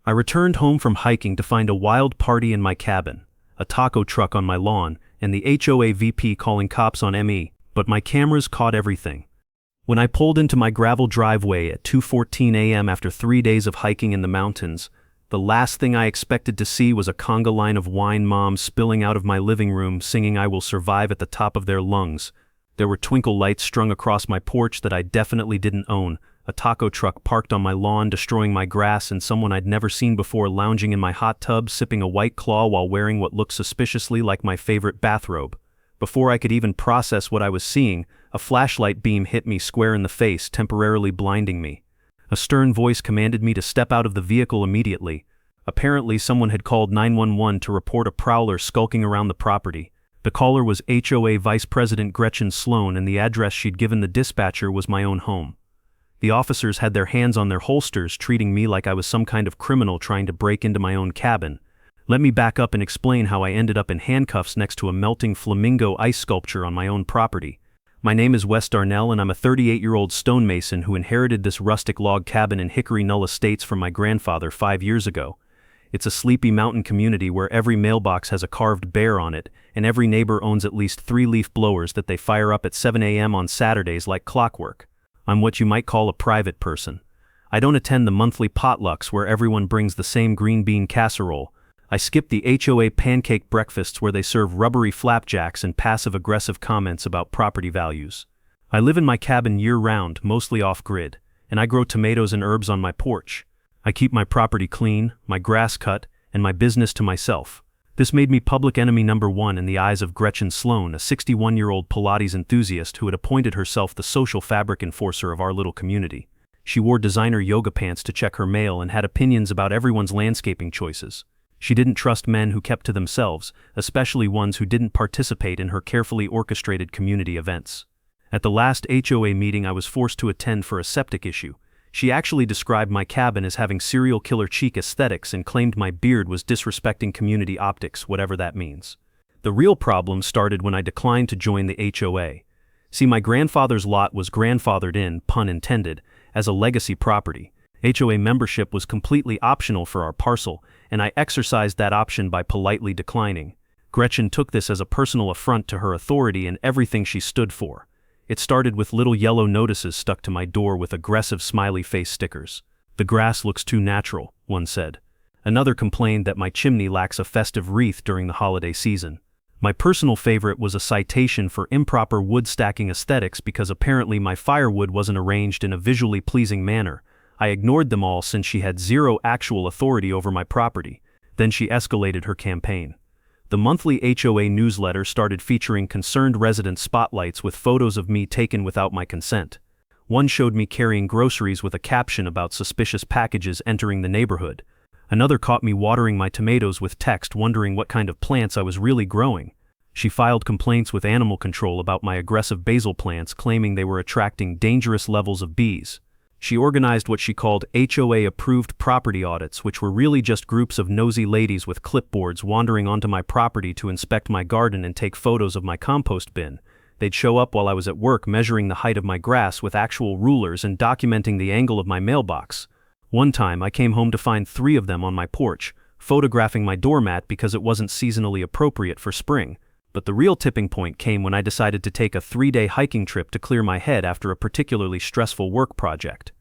I returned home from hiking to find a wild party in my cabin, a taco truck on my lawn, and the HOA VP calling cops on me, but my cameras caught everything. When I pulled into my gravel driveway at 2:14 a.m. after 3 days of hiking in the mountains, the last thing I expected to see was a conga line of wine moms spilling out of my living room singing "I Will Survive" at the top of their lungs. There were twinkle lights strung across my porch that I definitely didn't own, a taco truck parked on my lawn destroying my grass, and someone I'd never seen before lounging in my hot tub sipping a White Claw while wearing what looked suspiciously like my favorite bathrobe. Before I could even process what I was seeing, a flashlight beam hit me square in the face, temporarily blinding me. A stern voice commanded me to step out of the vehicle immediately. Apparently, someone had called 911 to report a prowler skulking around the property. The caller was HOA Vice President Gretchen Sloan, and the address she'd given the dispatcher was my own home. The officers had their hands on their holsters, treating me like I was some kind of criminal trying to break into my own cabin. Let me back up and explain how I ended up in handcuffs next to a melting flamingo ice sculpture on my own property. My name is Wes Darnell, and I'm a 38-year-old stonemason who inherited this rustic log cabin in Hickory Knoll Estates from my grandfather 5 years ago. It's a sleepy mountain community where every mailbox has a carved bear on it, and every neighbor owns at least 3 leaf blowers that they fire up at 7 a.m. on Saturdays like clockwork. I'm what you might call a private person. I don't attend the monthly potlucks where everyone brings the same green bean casserole. I skip the HOA pancake breakfasts where they serve rubbery flapjacks and passive-aggressive comments about property values. I live in my cabin year-round, mostly off-grid, and I grow tomatoes and herbs on my porch. I keep my property clean, my grass cut, and my business to myself. This made me public enemy number 1 in the eyes of Gretchen Sloan, a 61-year-old Pilates enthusiast who had appointed herself the social fabric enforcer of our little community. She wore designer yoga pants to check her mail and had opinions about everyone's landscaping choices. She didn't trust men who kept to themselves, especially ones who didn't participate in her carefully orchestrated community events. At the last HOA meeting I was forced to attend for a septic issue, she actually described my cabin as having serial killer chic aesthetics and claimed my beard was disrespecting community optics, whatever that means. The real problem started when I declined to join the HOA. See, my grandfather's lot was grandfathered in, pun intended, as a legacy property. HOA membership was completely optional for our parcel, and I exercised that option by politely declining. Gretchen took this as a personal affront to her authority and everything she stood for. It started with little yellow notices stuck to my door with aggressive smiley face stickers. "The grass looks too natural," one said. Another complained that my chimney lacks a festive wreath during the holiday season. My personal favorite was a citation for improper wood stacking aesthetics because apparently my firewood wasn't arranged in a visually pleasing manner. I ignored them all since she had zero actual authority over my property. Then she escalated her campaign. The monthly HOA newsletter started featuring concerned resident spotlights with photos of me taken without my consent. One showed me carrying groceries with a caption about suspicious packages entering the neighborhood. Another caught me watering my tomatoes with text wondering what kind of plants I was really growing. She filed complaints with animal control about my aggressive basil plants, claiming they were attracting dangerous levels of bees. She organized what she called HOA-approved property audits, which were really just groups of nosy ladies with clipboards wandering onto my property to inspect my garden and take photos of my compost bin. They'd show up while I was at work measuring the height of my grass with actual rulers and documenting the angle of my mailbox. One time I came home to find 3 of them on my porch, photographing my doormat because it wasn't seasonally appropriate for spring. But the real tipping point came when I decided to take a 3-day hiking trip to clear my head after a particularly stressful work project.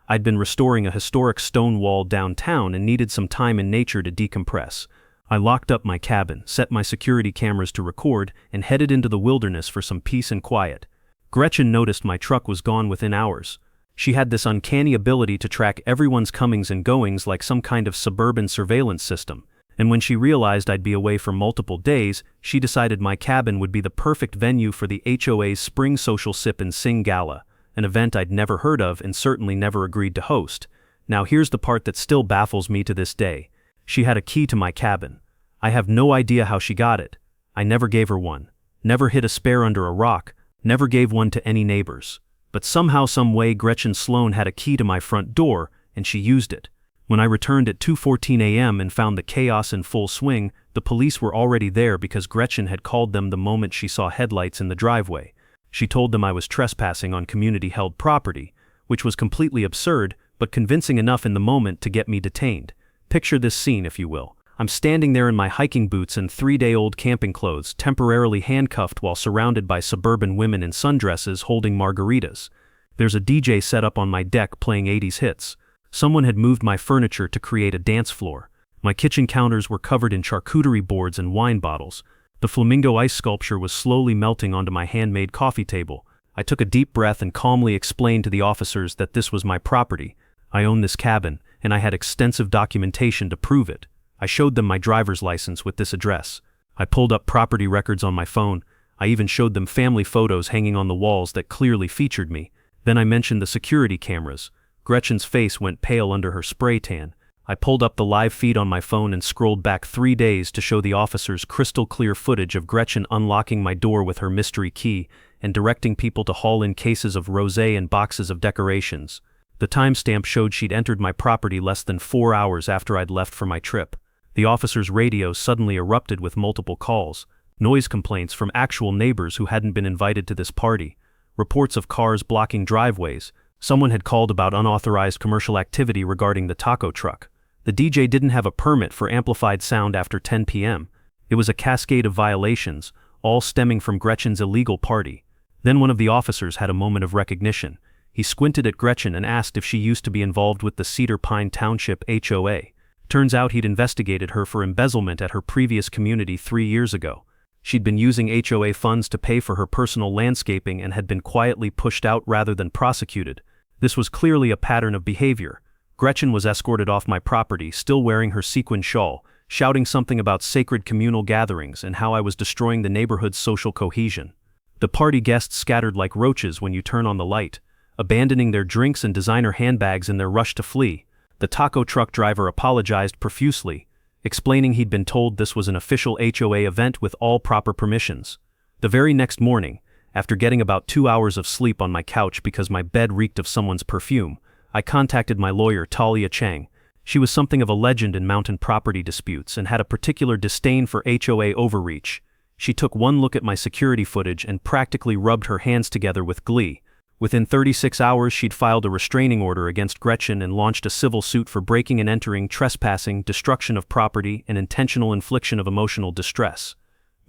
I'd been restoring a historic stone wall downtown and needed some time in nature to decompress. I locked up my cabin, set my security cameras to record, and headed into the wilderness for some peace and quiet. Gretchen noticed my truck was gone within hours. She had this uncanny ability to track everyone's comings and goings like some kind of suburban surveillance system. And when she realized I'd be away for multiple days, she decided my cabin would be the perfect venue for the HOA's Spring Social Sip and Sing Gala, an event I'd never heard of and certainly never agreed to host. Now here's the part that still baffles me to this day. She had a key to my cabin. I have no idea how she got it. I never gave her one. Never hid a spare under a rock. Never gave one to any neighbors. But somehow, some way, Gretchen Sloan had a key to my front door, and she used it. When I returned at 2:14 a.m. and found the chaos in full swing, the police were already there because Gretchen had called them the moment she saw headlights in the driveway. She told them I was trespassing on community-held property, which was completely absurd, but convincing enough in the moment to get me detained. Picture this scene, if you will. I'm standing there in my hiking boots and 3-day-old camping clothes, temporarily handcuffed while surrounded by suburban women in sundresses holding margaritas. There's a DJ set up on my deck playing 80s hits. Someone had moved my furniture to create a dance floor. My kitchen counters were covered in charcuterie boards and wine bottles. The flamingo ice sculpture was slowly melting onto my handmade coffee table. I took a deep breath and calmly explained to the officers that this was my property. I own this cabin, and I had extensive documentation to prove it. I showed them my driver's license with this address. I pulled up property records on my phone. I even showed them family photos hanging on the walls that clearly featured me. Then I mentioned the security cameras. Gretchen's face went pale under her spray tan. I pulled up the live feed on my phone and scrolled back 3 days to show the officers crystal clear footage of Gretchen unlocking my door with her mystery key and directing people to haul in cases of rosé and boxes of decorations. The timestamp showed she'd entered my property less than 4 hours after I'd left for my trip. The officers' radios suddenly erupted with multiple calls, noise complaints from actual neighbors who hadn't been invited to this party, reports of cars blocking driveways. Someone had called about unauthorized commercial activity regarding the taco truck. The DJ didn't have a permit for amplified sound after 10 p.m. It was a cascade of violations, all stemming from Gretchen's illegal party. Then one of the officers had a moment of recognition. He squinted at Gretchen and asked if she used to be involved with the Cedar Pine Township HOA. Turns out he'd investigated her for embezzlement at her previous community 3 years ago. She'd been using HOA funds to pay for her personal landscaping and had been quietly pushed out rather than prosecuted. This was clearly a pattern of behavior. Gretchen was escorted off my property, still wearing her sequin shawl, shouting something about sacred communal gatherings and how I was destroying the neighborhood's social cohesion. The party guests scattered like roaches when you turn on the light, abandoning their drinks and designer handbags in their rush to flee. The taco truck driver apologized profusely, explaining he'd been told this was an official HOA event with all proper permissions. The very next morning, after getting about 2 hours of sleep on my couch because my bed reeked of someone's perfume, I contacted my lawyer, Talia Chang. She was something of a legend in mountain property disputes and had a particular disdain for HOA overreach. She took one look at my security footage and practically rubbed her hands together with glee. Within 36 hours, she'd filed a restraining order against Gretchen and launched a civil suit for breaking and entering, trespassing, destruction of property, and intentional infliction of emotional distress.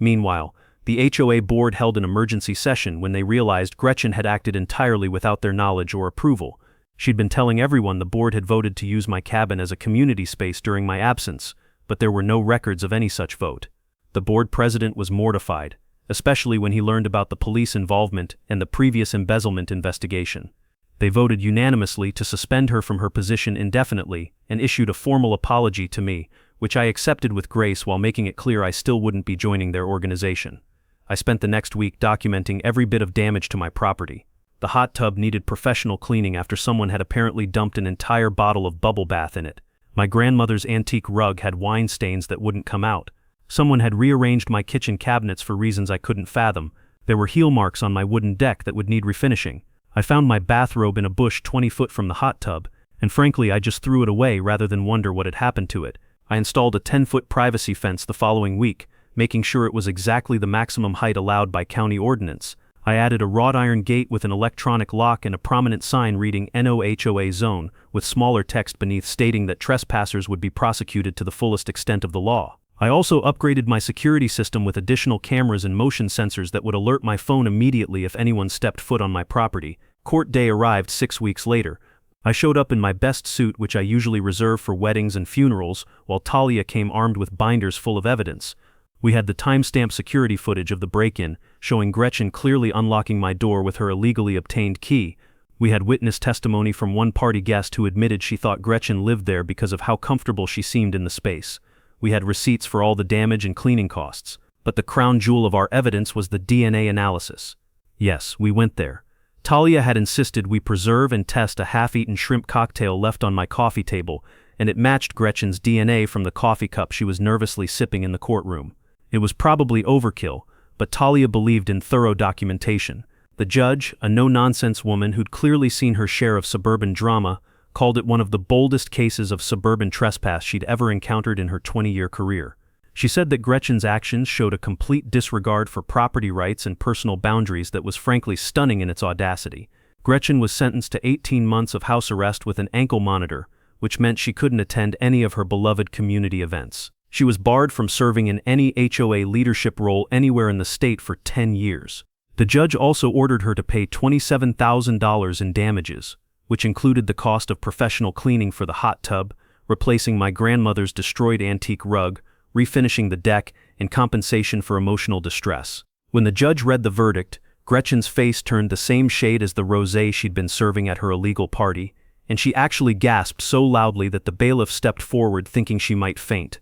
Meanwhile, the HOA board held an emergency session when they realized Gretchen had acted entirely without their knowledge or approval. She'd been telling everyone the board had voted to use my cabin as a community space during my absence, but there were no records of any such vote. The board president was mortified, especially when he learned about the police involvement and the previous embezzlement investigation. They voted unanimously to suspend her from her position indefinitely and issued a formal apology to me, which I accepted with grace while making it clear I still wouldn't be joining their organization. I spent the next week documenting every bit of damage to my property. The hot tub needed professional cleaning after someone had apparently dumped an entire bottle of bubble bath in it. My grandmother's antique rug had wine stains that wouldn't come out. Someone had rearranged my kitchen cabinets for reasons I couldn't fathom. There were heel marks on my wooden deck that would need refinishing. I found my bathrobe in a bush 20 foot from the hot tub, and frankly I just threw it away rather than wonder what had happened to it. I installed a 10-foot privacy fence the following week, making sure it was exactly the maximum height allowed by county ordinance. I added a wrought iron gate with an electronic lock and a prominent sign reading "No HOA Zone" with smaller text beneath stating that trespassers would be prosecuted to the fullest extent of the law. I also upgraded my security system with additional cameras and motion sensors that would alert my phone immediately if anyone stepped foot on my property. Court day arrived 6 weeks later. I showed up in my best suit, which I usually reserve for weddings and funerals, while Talia came armed with binders full of evidence. We had the timestamp security footage of the break-in, showing Gretchen clearly unlocking my door with her illegally obtained key. We had witness testimony from one party guest who admitted she thought Gretchen lived there because of how comfortable she seemed in the space. We had receipts for all the damage and cleaning costs, but the crown jewel of our evidence was the DNA analysis. Yes, we went there. Talia had insisted we preserve and test a half-eaten shrimp cocktail left on my coffee table, and it matched Gretchen's DNA from the coffee cup she was nervously sipping in the courtroom. It was probably overkill, but Talia believed in thorough documentation. The judge, a no-nonsense woman who'd clearly seen her share of suburban drama, called it one of the boldest cases of suburban trespass she'd ever encountered in her 20-year career. She said that Gretchen's actions showed a complete disregard for property rights and personal boundaries that was frankly stunning in its audacity. Gretchen was sentenced to 18 months of house arrest with an ankle monitor, which meant she couldn't attend any of her beloved community events. She was barred from serving in any HOA leadership role anywhere in the state for 10 years. The judge also ordered her to pay $27,000 in damages, which included the cost of professional cleaning for the hot tub, replacing my grandmother's destroyed antique rug, refinishing the deck, and compensation for emotional distress. When the judge read the verdict, Gretchen's face turned the same shade as the rosé she'd been serving at her illegal party, and she actually gasped so loudly that the bailiff stepped forward thinking she might faint.